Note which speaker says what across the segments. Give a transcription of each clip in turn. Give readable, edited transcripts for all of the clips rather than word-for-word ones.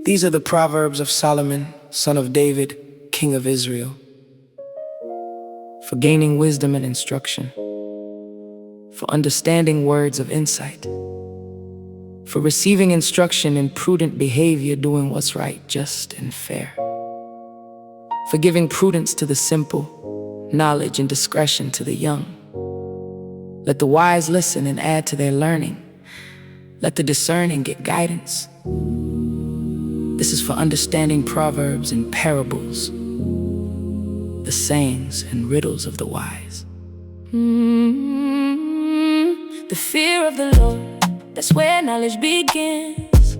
Speaker 1: These are the Proverbs of Solomon, son of David, king of Israel, for gaining wisdom and instruction, for understanding words of insight, for receiving instruction in prudent behavior, doing what's right, just, and fair, for giving prudence to the simple, knowledge and discretion to the young. Let the wise listen and add to their learning. Let the discerning get guidance. This is for understanding proverbs and parables, the sayings and riddles of the wise.
Speaker 2: The fear of the Lord, that's where knowledge begins.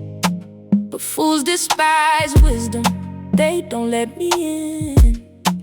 Speaker 2: But fools despise wisdom, they don't let me in.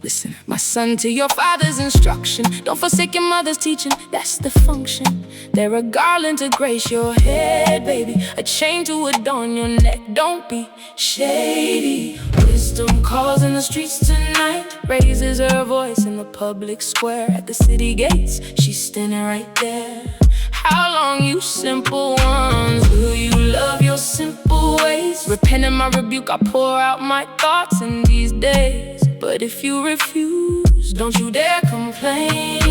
Speaker 2: Listen, my son, to your father's instruction. Don't forsake your mother's teaching, that's the function. They're a garland to grace your head, baby, a chain to adorn your neck. Don't be shady. Wisdom calls in the streets tonight, raises her voice in the public square. At the city gates, she's standing right there. How long, you simple ones, will you love your simple ways? Repent in my rebuke, I pour out my thoughts in these days. But if you refuse, don't you dare complain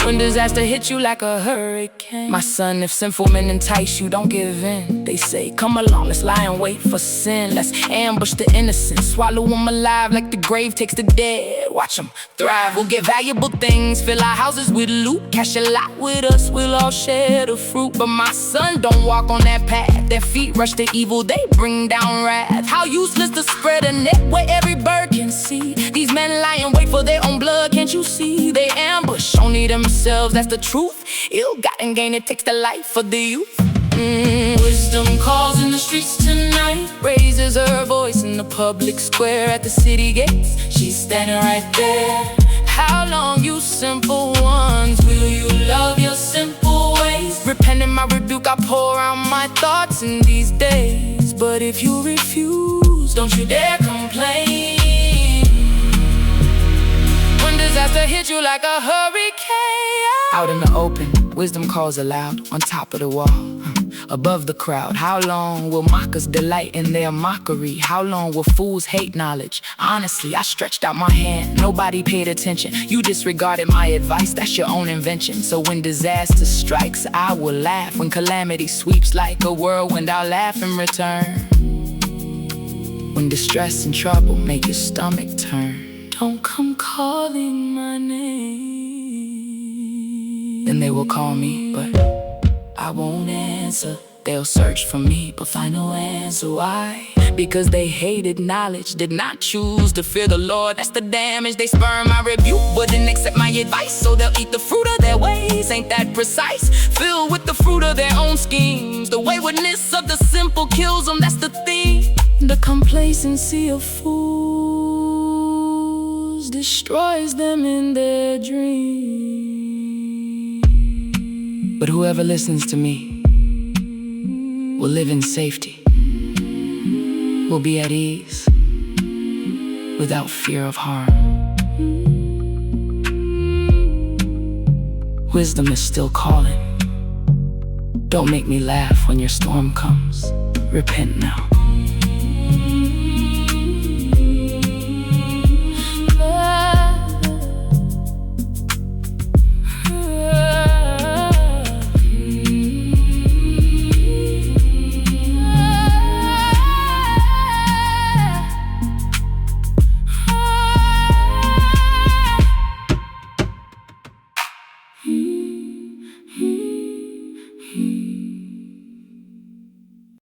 Speaker 2: when disaster hits you like a hurricane. My son, if sinful men entice you, don't give in. They say, come along, let's lie and wait for sin. Let's ambush the innocent, swallow them alive like the grave takes the dead. Watch them thrive, we'll get valuable things, fill our houses with loot, cash a lot with us, we'll all share the fruit. But my son, don't walk on that path. Their feet rush to evil, they bring down wrath. How useless to spread a net where every bird can see. These men lie and wait for their own blood, can't you see? They ambush only themselves, that's the truth. Ill-gotten gain, it takes the life of the youth. Wisdom calls in the streets tonight, raises her voice in the public square. At the city gates, she's standing right there. How long, you simple ones, will you love your simple ways? Repent in my rebuke, I pour out my thoughts in these days. But if you refuse, don't you dare complain when disaster hits you like a hurricane.
Speaker 1: Out in the open, wisdom calls aloud, on top of the wall, above the crowd. How long will mockers delight in their mockery? How long will fools hate knowledge? Honestly, I stretched out my hand, nobody paid attention. You disregarded my advice, that's your own invention. So when disaster strikes, I will laugh. When calamity sweeps like a whirlwind, I'll laugh in return. When distress and trouble make your stomach turn,
Speaker 2: don't come calling my name.
Speaker 1: Then they will call me, but I won't answer. They'll search for me, but find no answer. Why? Because they hated knowledge, did not choose to fear the Lord. That's the damage. They spurn my rebuke, but didn't accept my advice. So they'll eat the fruit of their ways. Ain't that precise? Filled with the fruit of their own schemes. The waywardness of the simple kills them, that's the theme. The complacency of fools destroys them in their dreams. But whoever listens to me will live in safety, will be at ease, without fear of harm. Wisdom is still calling. Don't make me laugh when your storm comes. Repent now.